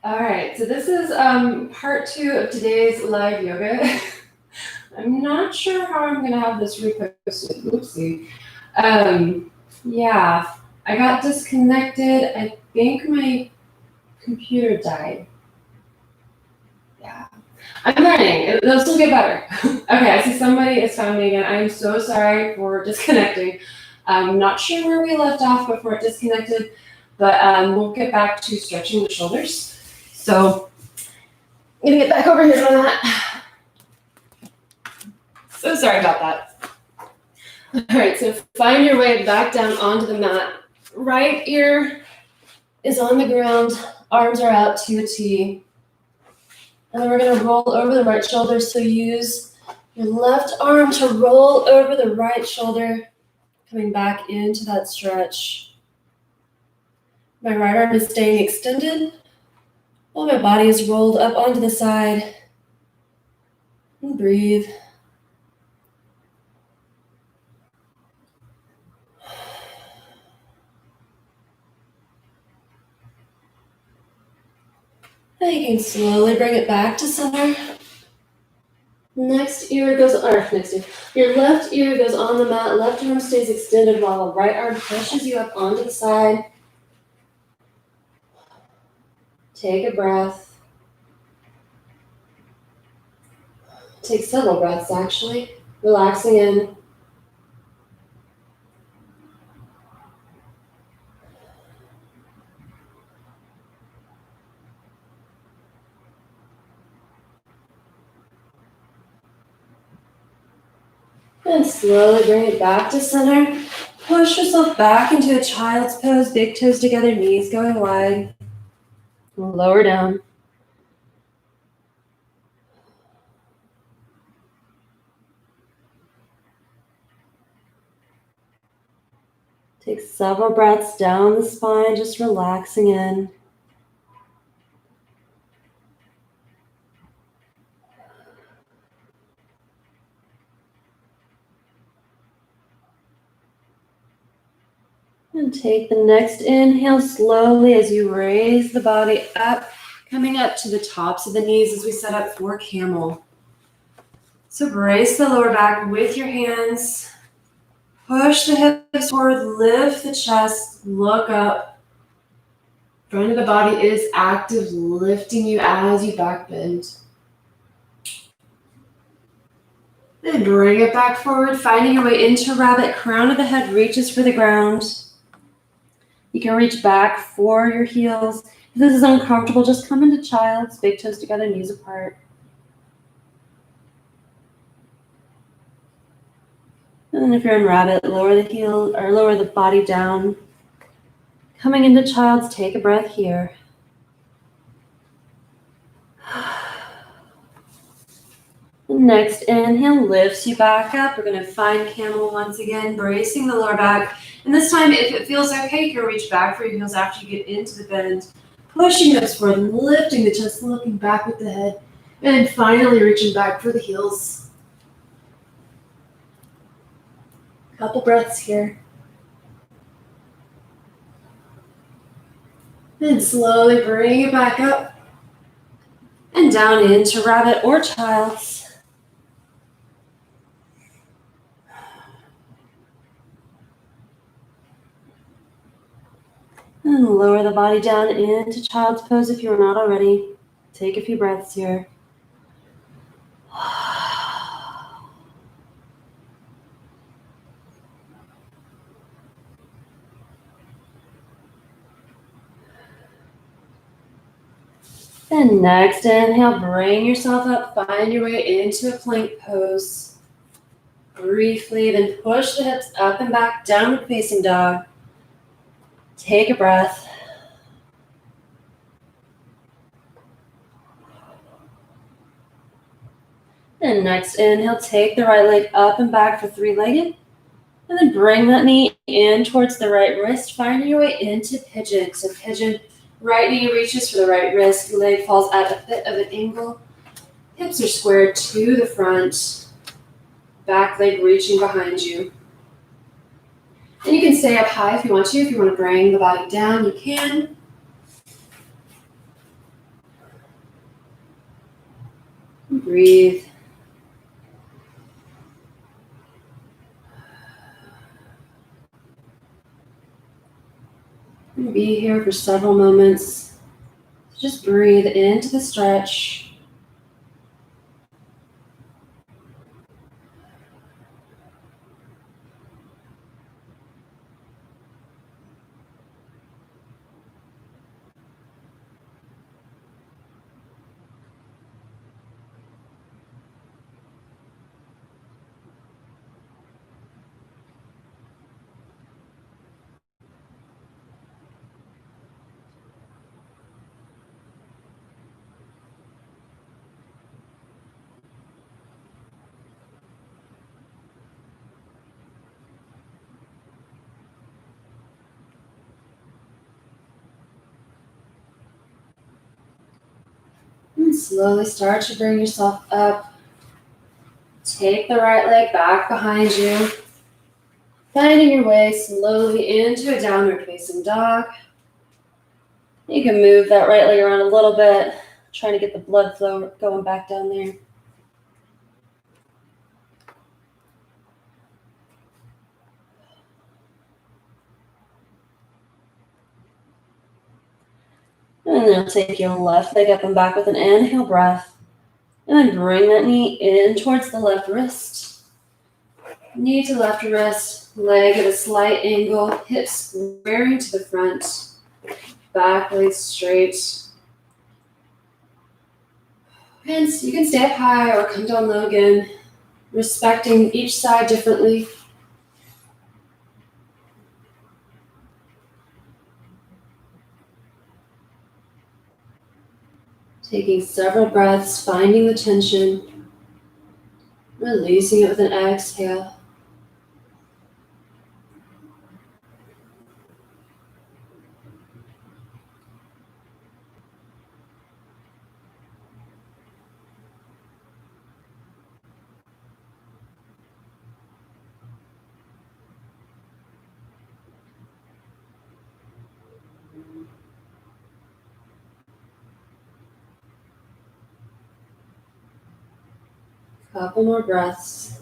All right, so this is part 2 of today's live yoga. I'm not sure how I'm gonna have this reposted. Oopsie. Yeah, I got disconnected. I think my computer died. Yeah, I'm learning. This will get better. Okay, I see somebody has found me again. I am so sorry for disconnecting. I'm not sure where we left off before it disconnected, but we'll get back to stretching the shoulders. So I'm gonna get back over here on that. So sorry about that. All right, so find your way back down onto the mat. Right ear is on the ground, arms are out to a T. And then we're gonna roll over the right shoulder. So use your left arm to roll over the right shoulder, coming back into that stretch. My right arm is staying extended while my body is rolled up onto the side. And breathe. And you can slowly bring it back to center. Next ear goes, your left ear goes on the mat, left arm stays extended while the right arm pushes you up onto the side. Take a breath. Take several breaths actually, relaxing in. And slowly bring it back to center. Push yourself back into a child's pose, big toes together, knees going wide. Lower down. Take several breaths down the spine, just relaxing in. And take the next inhale slowly as you raise the body up, coming up to the tops of the knees as we set up for Camel. So brace the lower back with your hands. Push the hips forward, lift the chest, look up. Front of the body is active, lifting you as you back bend. Then bring it back forward, finding your way into rabbit. Crown of the head reaches for the ground. You can reach back for your heels. If this is uncomfortable, just come into child's, big toes together, knees apart. And then if you're in rabbit, lower the heel or lower the body down. Coming into child's, take a breath here. The next inhale lifts you back up. We're going to find Camel once again, bracing the lower back. And this time, if it feels okay, you can reach back for your heels after you get into the bend. Pushing hips forward, lifting the chest, looking back with the head. And finally reaching back for the heels. Couple breaths here. And slowly bring it back up. And down into rabbit or child's. And lower the body down into child's pose if you're not already. Take a few breaths here. Then next inhale, bring yourself up, find your way into a plank pose. Briefly, then push the hips up and back, downward facing dog. Take a breath. And next inhale, take the right leg up and back for three-legged. And then bring that knee in towards the right wrist, finding your way into pigeon. So pigeon, right knee reaches for the right wrist, leg falls at a bit of an angle. Hips are squared to the front, back leg reaching behind you. And you can stay up high if you want to. If you want to bring the body down, you can. Breathe. And be here for several moments. Just breathe into the stretch. And slowly start to bring yourself up. Take the right leg back behind you. Finding your way slowly into a downward facing dog. You can move that right leg around a little bit, trying to get the blood flow going back down there. And then take your left leg up and back with an inhale breath. And then bring that knee in towards the left wrist. Knee to left wrist, leg at a slight angle, hips squaring to the front, back leg straight. And you can stay up high or come down low again, respecting each side differently. Taking several breaths, finding the tension, releasing it with an exhale. Couple more breaths.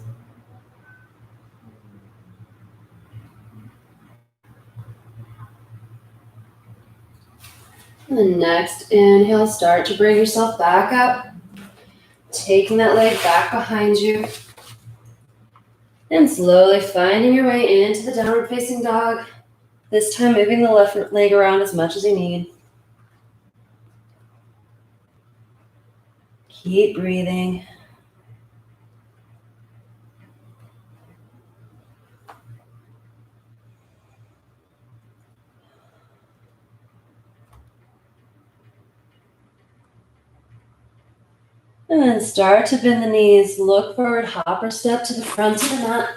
And the next inhale, start to bring yourself back up. Taking that leg back behind you. And slowly finding your way into the downward facing dog. This time moving the left leg around as much as you need. Keep breathing. And then start to bend the knees. Look forward, hop or step to the front of the mat.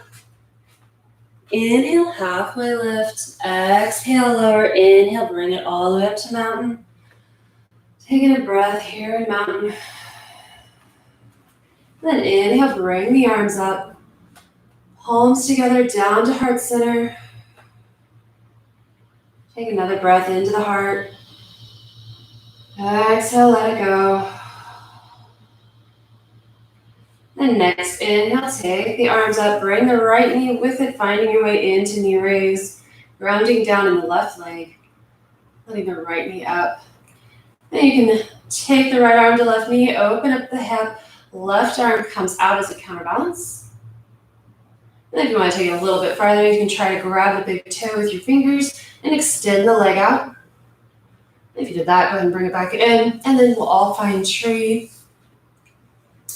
Inhale, halfway lift. Exhale, lower. Inhale, bring it all the way up to mountain. Taking a breath here in mountain. Then inhale, bring the arms up. Palms together, down to heart center. Take another breath into the heart. Exhale, let it go. And next inhale, take the arms up, bring the right knee with it, finding your way into knee raise, grounding down in the left leg, letting the right knee up. Then you can take the right arm to left knee, open up the hip, left arm comes out as a counterbalance. And if you want to take it a little bit farther, you can try to grab the big toe with your fingers and extend the leg out. If you did that, go ahead and bring it back in, and then we'll all find tree.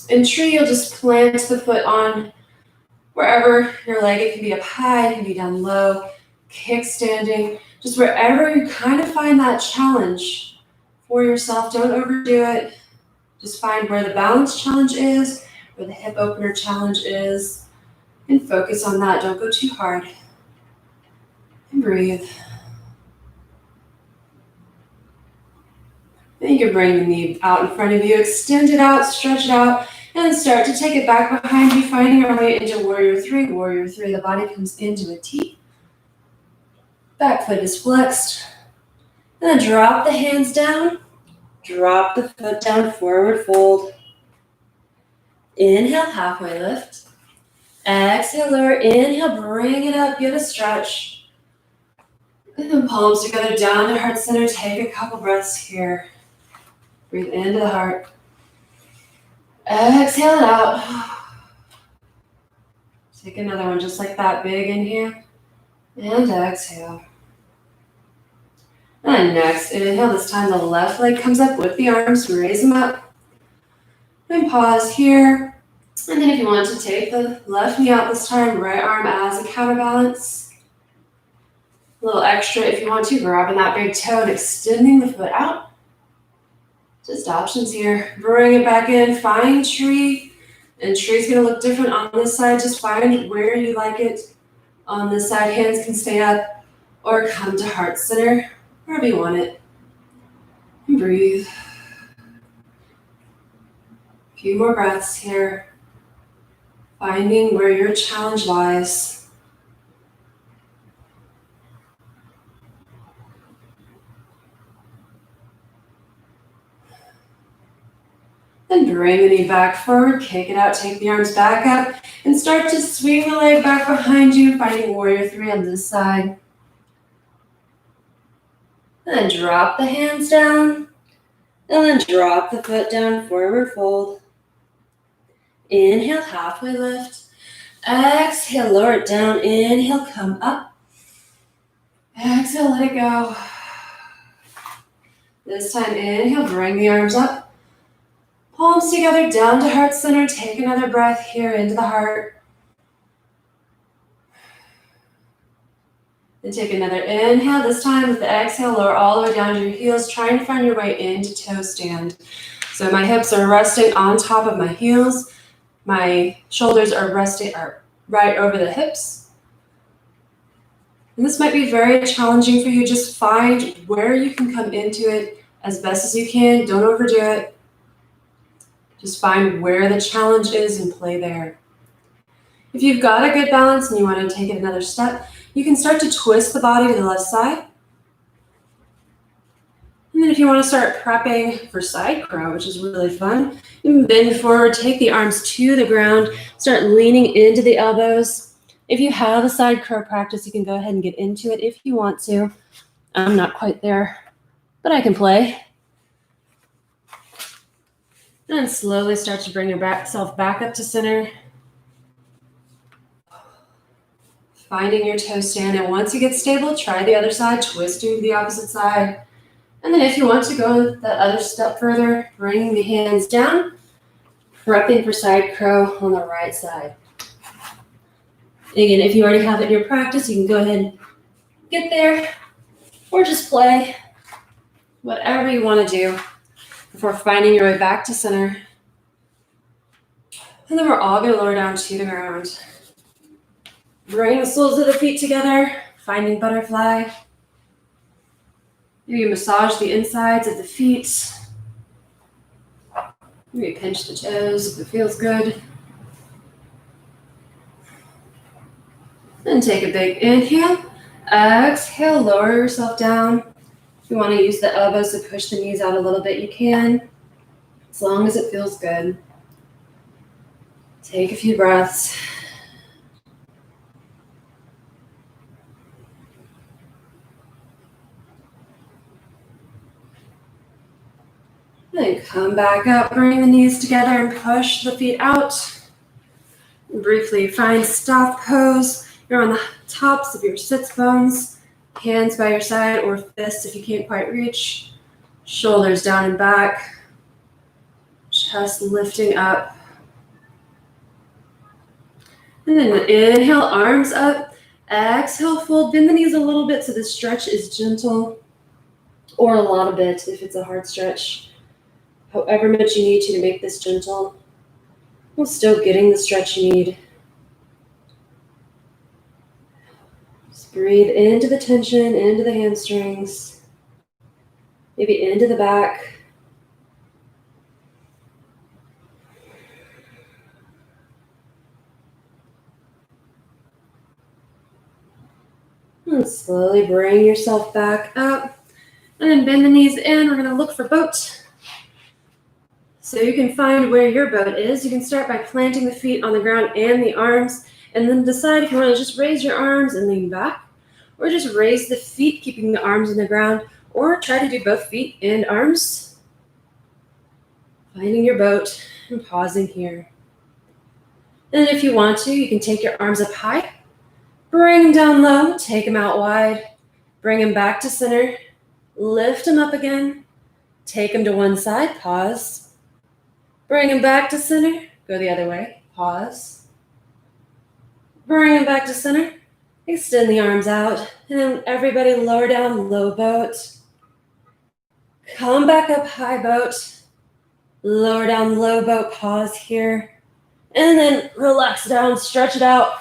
In tree, you'll just plant the foot on wherever your leg, it can be up high, it can be down low, kickstanding, just wherever you kind of find that challenge for yourself. Don't overdo it. Just find where the balance challenge is, where the hip opener challenge is, and focus on that. Don't go too hard. And breathe. Then you can bring the knee out in front of you, extend it out, stretch it out, and then start to take it back behind you, finding your way into warrior three. Warrior three, the body comes into a T. Back foot is flexed. And then drop the hands down, drop the foot down, forward fold. Inhale, halfway lift. Exhale, lower. Inhale, bring it up. Give a stretch. And then palms together down to heart center. Take a couple breaths here. Breathe into the heart. Exhale it out. Take another one just like that. Big inhale. And exhale. And next, inhale. This time the left leg comes up with the arms. Raise them up. And pause here. And then if you want to take the left knee out this time, right arm as a counterbalance. A little extra if you want to, grabbing that big toe and extending the foot out. Just options here. Bring it back in, find tree. And tree's gonna look different on this side. Just find where you like it. On this side, hands can stay up or come to heart center, wherever you want it. And breathe. A few more breaths here. Finding where your challenge lies. Then bring the knee back forward, kick it out, take the arms back up, and start to swing the leg back behind you, finding warrior three on this side. And then drop the hands down, and then drop the foot down, forward fold. Inhale, halfway lift. Exhale, lower it down. Inhale, come up. Exhale, let it go. This time, inhale, bring the arms up. Palms together, down to heart center. Take another breath here into the heart. Then take another inhale. This time with the exhale, lower all the way down to your heels, trying to find your way into toe stand. So my hips are resting on top of my heels. My shoulders are resting right over the hips. And this might be very challenging for you. Just find where you can come into it as best as you can. Don't overdo it. Just find where the challenge is and play there. If you've got a good balance and you want to take it another step, you can start to twist the body to the left side. And then if you want to start prepping for side crow, which is really fun, you can bend forward, take the arms to the ground, start leaning into the elbows. If you have a side crow practice, you can go ahead and get into it if you want to. I'm not quite there, but I can play. And slowly start to bring yourself back up to center. Finding your toe stand. And once you get stable, try the other side, twisting to the opposite side. And then if you want to go that other step further, bringing the hands down, prepping for side crow on the right side. Again, if you already have it in your practice, you can go ahead and get there or just play. Whatever you want to do before finding your way back to center. And then we're all going to lower down to the ground. Bring the soles of the feet together, finding butterfly. Maybe massage the insides of the feet. Maybe pinch the toes if it feels good. Then take a big inhale. Exhale, lower yourself down. If you want to use the elbows to push the knees out a little bit, you can, as long as it feels good. Take a few breaths. Then come back up, bring the knees together and push the feet out. Briefly find staff pose. You're on the tops of your sits bones. Hands by your side or fists if you can't quite reach. Shoulders down and back. Chest lifting up. And then inhale, arms up. Exhale, fold. Bend the knees a little bit so the stretch is gentle. Or a lot of it if it's a hard stretch. However much you need to make this gentle. While still getting the stretch you need. Breathe into the tension, into the hamstrings, maybe into the back. And slowly bring yourself back up. And then bend the knees in. We're going to look for boat. So you can find where your boat is. You can start by planting the feet on the ground and the arms, and then decide if you want to just raise your arms and lean back, or just raise the feet, keeping the arms in the ground, or try to do both feet and arms. Finding your boat and pausing here. And if you want to, you can take your arms up high, bring them down low, take them out wide, bring them back to center, lift them up again, take them to one side, pause, bring them back to center, go the other way, pause, bring them back to center, extend the arms out, and then everybody lower down, low boat, come back up, high boat, lower down, low boat, pause here, and then relax down, stretch it out.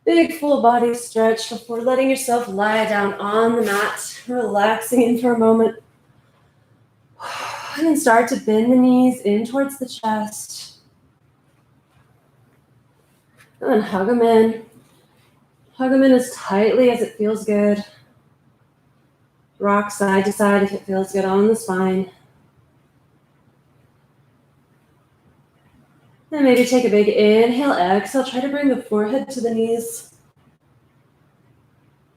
Big full body stretch before letting yourself lie down on the mat, relaxing in for a moment. And then start to bend the knees in towards the chest. And then hug them in. Hug them in as tightly as it feels good. Rock side to side if it feels good on the spine. And maybe take a big inhale, exhale. Try to bring the forehead to the knees.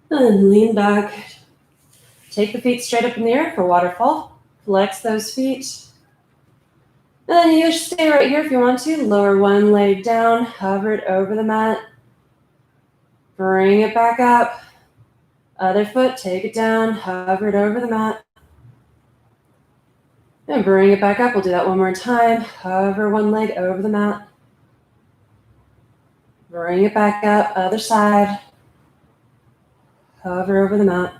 And then lean back. Take the feet straight up in the air for waterfall. Flex those feet. And then you just stay right here if you want to. Lower one leg down, hover it over the mat. Bring it back up. Other foot, take it down, hover it over the mat. And bring it back up. We'll do that one more time. Hover one leg over the mat. Bring it back up, other side. Hover over the mat.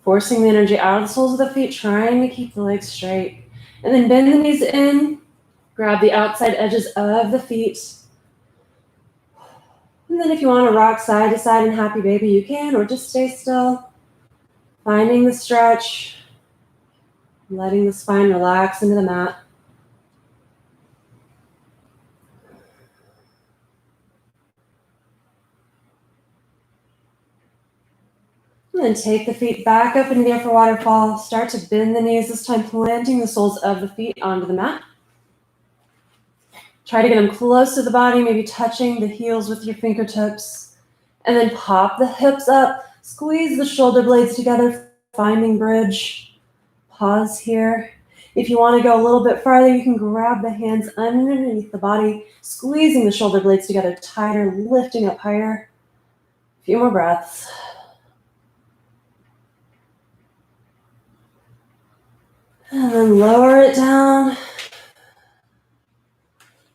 Forcing the energy out of the soles of the feet, trying to keep the legs straight. And then bend the knees in. Grab the outside edges of the feet. And then if you want to rock side to side in happy baby, you can, or just stay still. Finding the stretch. Letting the spine relax into the mat. And then take the feet back up into the air for waterfall. Start to bend the knees, this time planting the soles of the feet onto the mat. Try to get them close to the body, maybe touching the heels with your fingertips. And then pop the hips up. Squeeze the shoulder blades together, finding bridge. Pause here. If you want to go a little bit farther, you can grab the hands underneath the body, squeezing the shoulder blades together tighter, lifting up higher. A few more breaths. And then lower it down.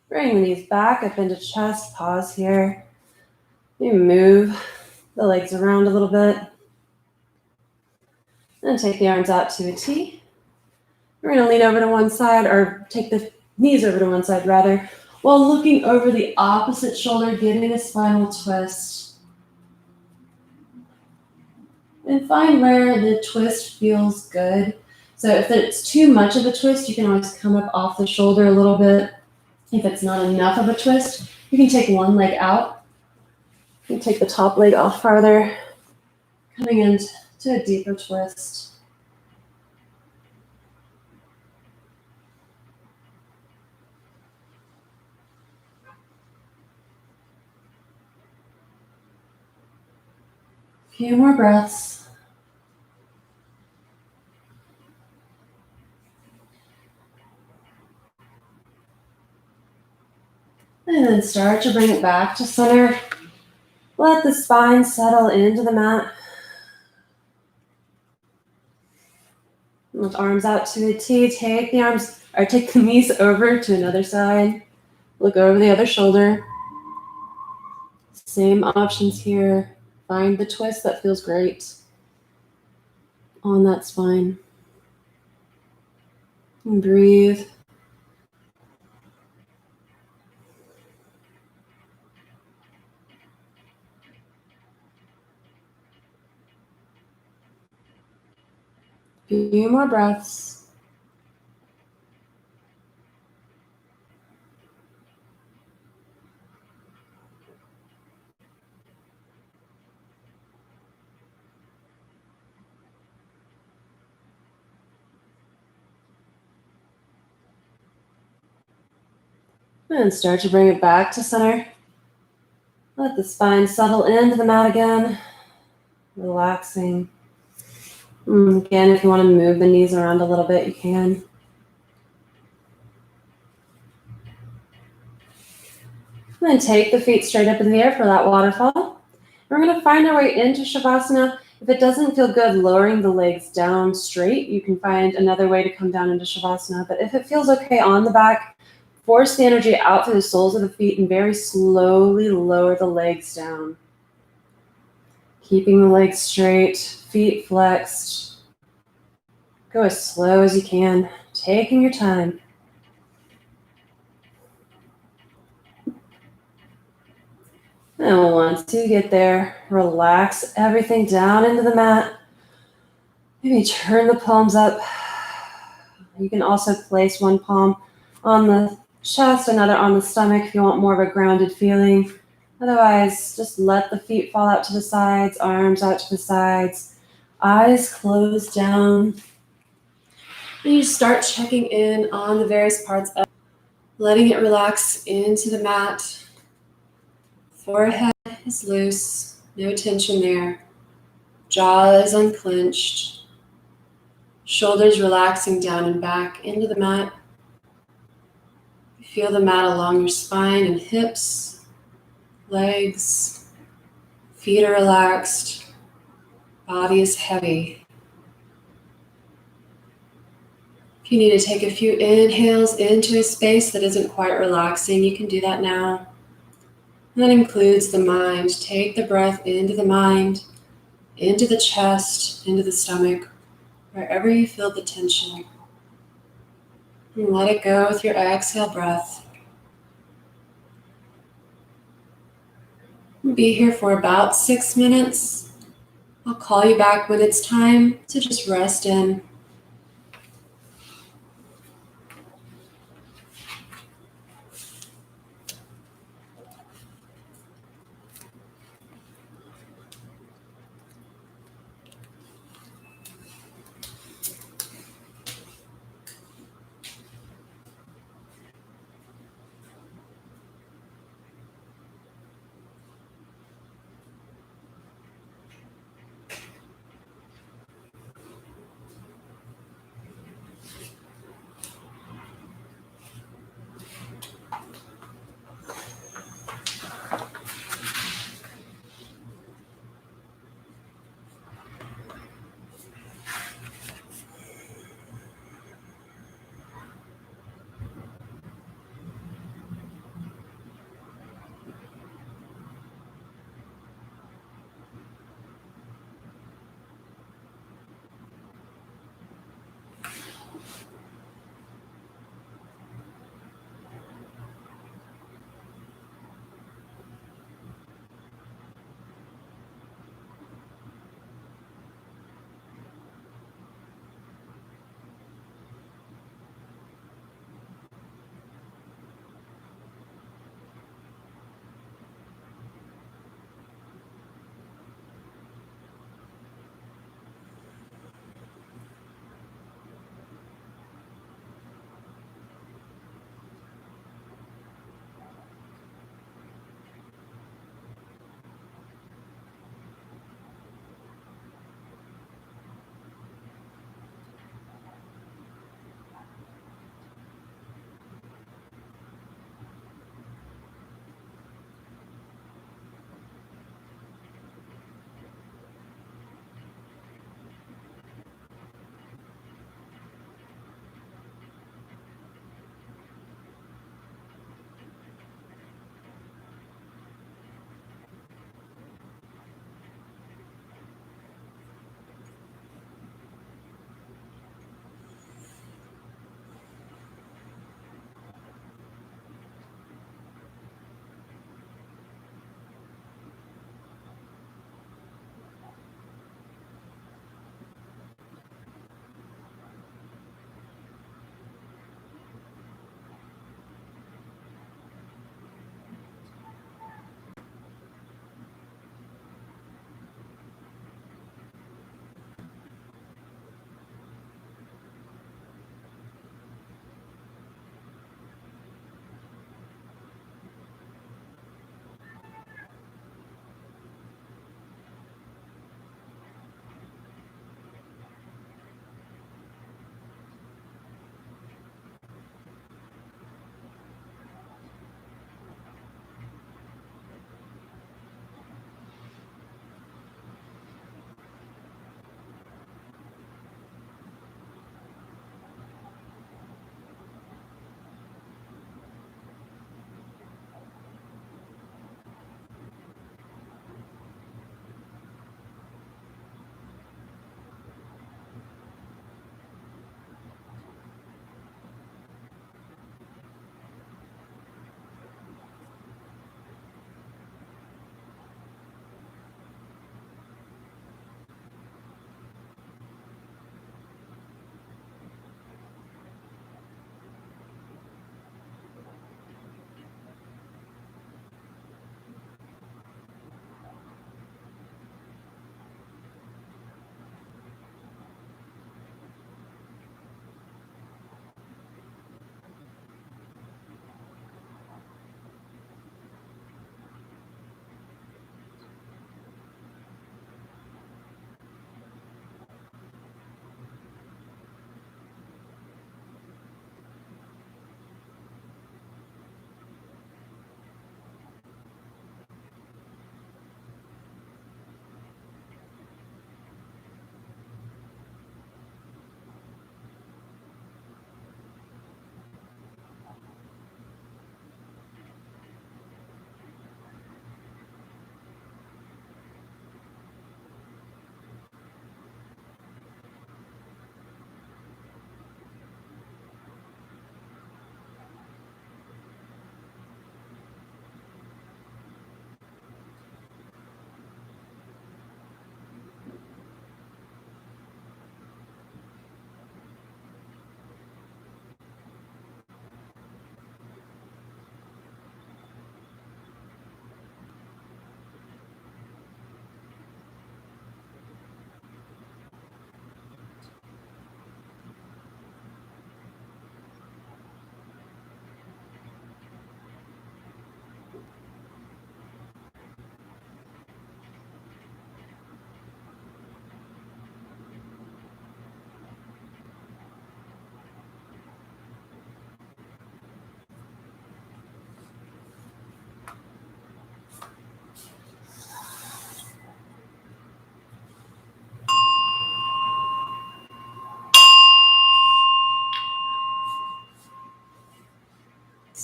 Bring the knees back up into chest. Pause here. You move the legs around a little bit. And take the arms out to a T. We're going to lean over to one side, or take the knees over to one side rather, while looking over the opposite shoulder, giving a spinal twist. And find where the twist feels good. So if it's too much of a twist, you can always come up off the shoulder a little bit. If it's not enough of a twist, you can take one leg out. You can take the top leg off farther, coming into a deeper twist. A few more breaths. And then start to bring it back to center. Let the spine settle into the mat. With arms out to a T, take the knees over to another side. Look over the other shoulder. Same options here. Find the twist that feels great on that spine. And breathe. Few more breaths. And start to bring it back to center. Let the spine settle into the mat again. Relaxing. Again, if you want to move the knees around a little bit, you can. And then take the feet straight up in the air for that waterfall. We're going to find our way into Shavasana. If it doesn't feel good lowering the legs down straight, you can find another way to come down into Shavasana. But if it feels okay on the back, force the energy out through the soles of the feet and very slowly lower the legs down. Keeping the legs straight, feet flexed. Go as slow as you can, taking your time. And once you get there, relax everything down into the mat. Maybe turn the palms up. You can also place one palm on the chest, another on the stomach if you want more of a grounded feeling. Otherwise, just let the feet fall out to the sides, arms out to the sides, eyes closed down. And you start checking in on the various parts of letting it relax into the mat. Forehead is loose, no tension there. Jaw is unclenched. Shoulders relaxing down and back into the mat. Feel the mat along your spine and hips, legs. Feet are relaxed. Body is heavy. If you need to take a few inhales into a space that isn't quite relaxing, you can do that now. And that includes the mind. Take the breath into the mind, into the chest, into the stomach, wherever you feel the tension. And let it go with your exhale breath. Be here for about 6 minutes. I'll call you back when it's time to just rest in.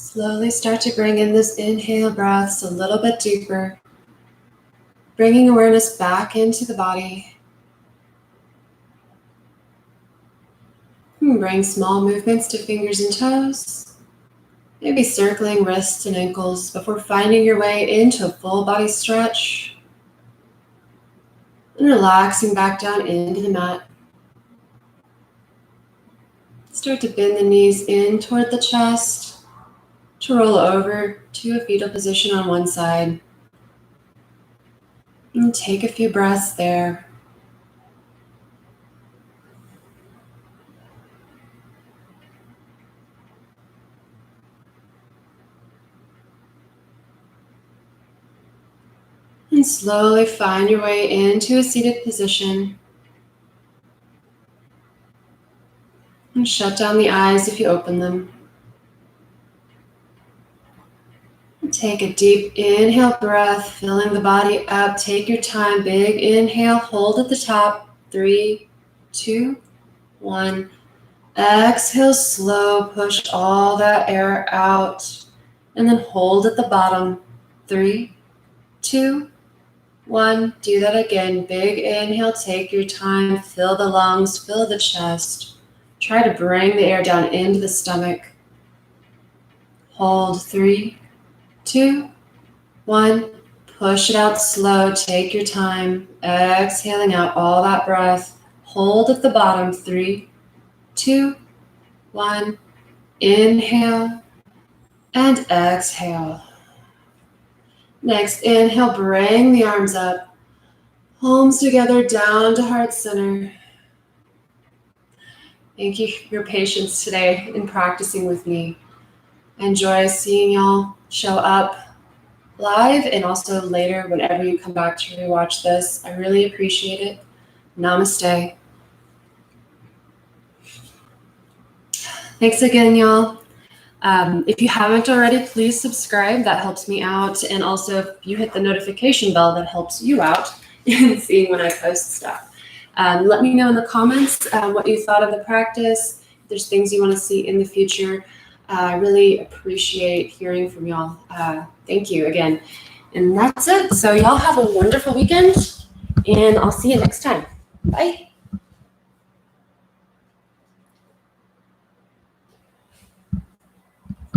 Slowly start to bring in those inhale breaths a little bit deeper, bringing awareness back into the body. Bring small movements to fingers and toes, maybe circling wrists and ankles before finding your way into a full body stretch and relaxing back down into the mat. Start to bend the knees in toward the chest, to roll over to a fetal position on one side. And take a few breaths there. And slowly find your way into a seated position. And shut down the eyes if you open them. And take a deep inhale breath, filling the body up. Take your time. Big inhale, hold at the top. 3, 2, 1. Exhale, slow, push all that air out. And then hold at the bottom. 3, 2, 1. Do that again. Big inhale, take your time. Fill the lungs, fill the chest. Try to bring the air down into the stomach. Hold. 3, 2, 1. Push it out slow. Take your time. Exhaling out all that breath. Hold at the bottom. 3, 2, 1. Inhale and exhale. Next, inhale, bring the arms up. Palms together down to heart center. Thank you for your patience today in practicing with me. I enjoy seeing y'all show up live and also later whenever you come back to rewatch this. I really appreciate it. Namaste. Thanks again, y'all. If you haven't already, please subscribe. That helps me out. And also, if you hit the notification bell, that helps you out in seeing when I post stuff. Let me know in the comments what you thought of the practice. If there's things you want to see in the future. I really appreciate hearing from y'all. Thank you again. And that's it. So y'all have a wonderful weekend, and I'll see you next time. Bye.